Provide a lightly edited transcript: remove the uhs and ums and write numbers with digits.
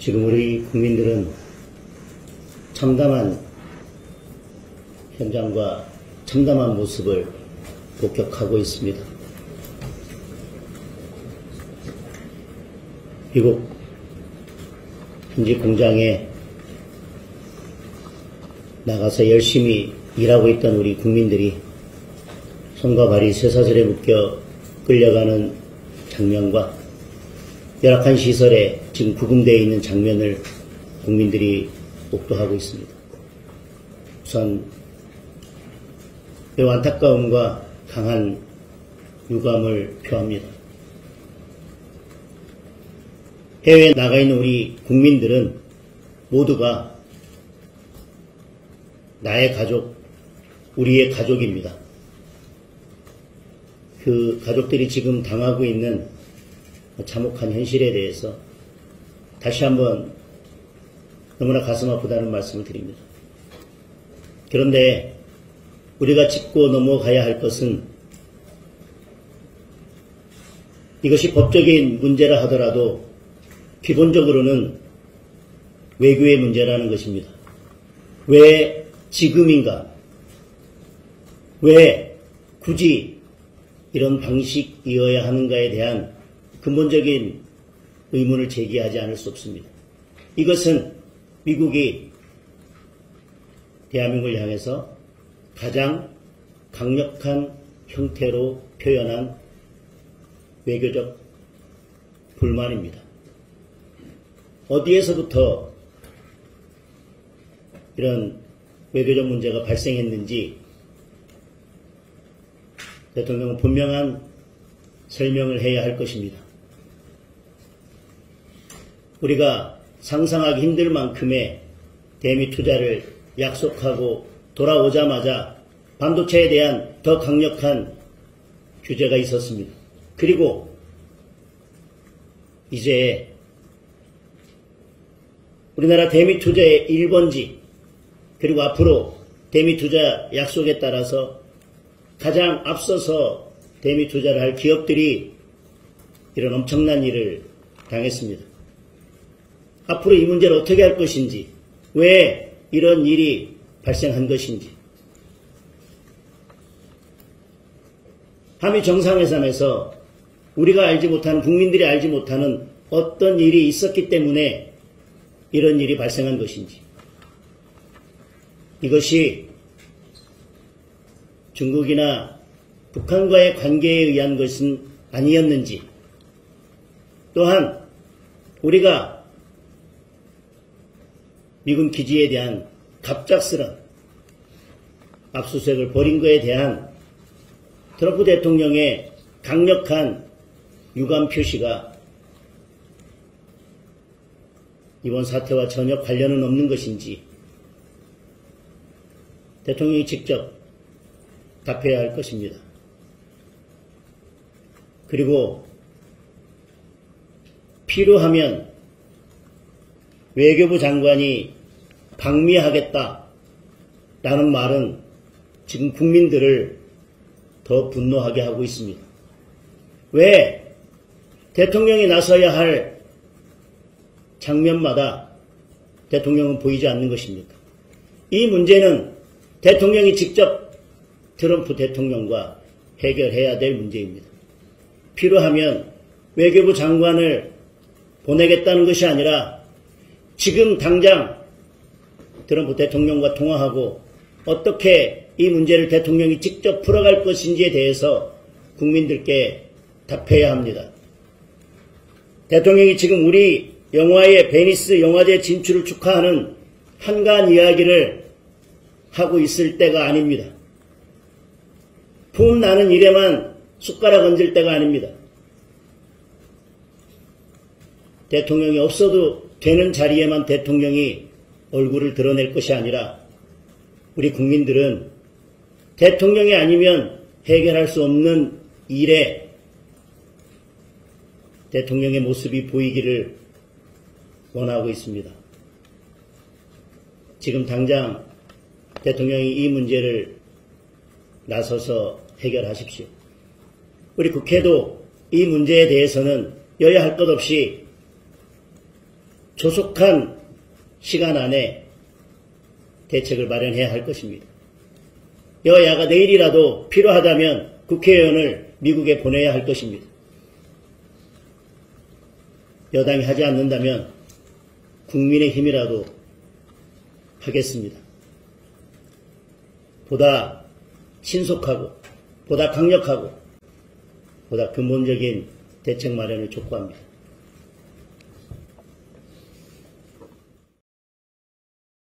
지금 우리 국민들은 참담한 현장과 참담한 모습을 목격하고 있습니다. 미국 현지 공장에 나가서 열심히 일하고 있던 우리 국민들이 손과 발이 쇠사슬에 묶여 끌려가는 장면과 열악한 시설에 지금 구금되어 있는 장면을 국민들이 목도하고 있습니다. 우선 매우 안타까움과 강한 유감을 표합니다. 해외에 나가 있는 우리 국민들은 모두가 나의 가족, 우리의 가족입니다. 그 가족들이 지금 당하고 있는 참혹한 현실에 대해서 다시 한번 너무나 가슴 아프다는 말씀을 드립니다. 그런데 우리가 짚고 넘어가야 할 것은 이것이 법적인 문제라 하더라도 기본적으로는 외교의 문제라는 것입니다. 왜 지금인가? 왜 굳이 이런 방식이어야 하는가에 대한 근본적인 의문을 제기하지 않을 수 없습니다. 이것은 미국이 대한민국을 향해서 가장 강력한 형태로 표현한 외교적 불만입니다. 어디에서부터 이런 외교적 문제가 발생했는지 대통령은 분명한 설명을 해야 할 것입니다. 우리가 상상하기 힘들 만큼의 대미 투자를 약속하고 돌아오자마자 반도체에 대한 더 강력한 규제가 있었습니다. 그리고 이제 우리나라 대미 투자의 1번지 그리고 앞으로 대미 투자 약속에 따라서 가장 앞서서 대미 투자를 할 기업들이 이런 엄청난 일을 당했습니다. 앞으로 이 문제를 어떻게 할 것인지, 왜 이런 일이 발생한 것인지, 한미 정상회담에서 우리가 알지 못하는, 국민들이 알지 못하는 어떤 일이 있었기 때문에 이런 일이 발생한 것인지, 이것이 중국이나 북한과의 관계에 의한 것은 아니었는지, 또한 우리가 미군 기지에 대한 갑작스런 압수수색을 벌인 것에 대한 트럼프 대통령의 강력한 유감 표시가 이번 사태와 전혀 관련은 없는 것인지 대통령이 직접 답해야 할 것입니다. 그리고 필요하면 외교부 장관이 방미하겠다라는 말은 지금 국민들을 더 분노하게 하고 있습니다. 왜 대통령이 나서야 할 장면마다 대통령은 보이지 않는 것입니까? 이 문제는 대통령이 직접 트럼프 대통령과 해결해야 될 문제입니다. 필요하면 외교부 장관을 보내겠다는 것이 아니라 지금 당장 트럼프 대통령과 통화하고 어떻게 이 문제를 대통령이 직접 풀어갈 것인지에 대해서 국민들께 답해야 합니다. 대통령이 지금 우리 영화의 베니스 영화제 진출을 축하하는 한가한 이야기를 하고 있을 때가 아닙니다. 품 나는 일에만 숟가락 얹을 때가 아닙니다. 대통령이 없어도 되는 자리에만 대통령이 얼굴을 드러낼 것이 아니라 우리 국민들은 대통령이 아니면 해결할 수 없는 일에 대통령의 모습이 보이기를 원하고 있습니다. 지금 당장 대통령이 이 문제를 나서서 해결하십시오. 우리 국회도 이 문제에 대해서는 여야 할 것 없이 조속한 시간 안에 대책을 마련해야 할 것입니다. 여야가 내일이라도 필요하다면 국회의원을 미국에 보내야 할 것입니다. 여당이 하지 않는다면 국민의힘이라도 하겠습니다. 보다 신속하고 보다 강력하고 보다 근본적인 대책 마련을 촉구합니다.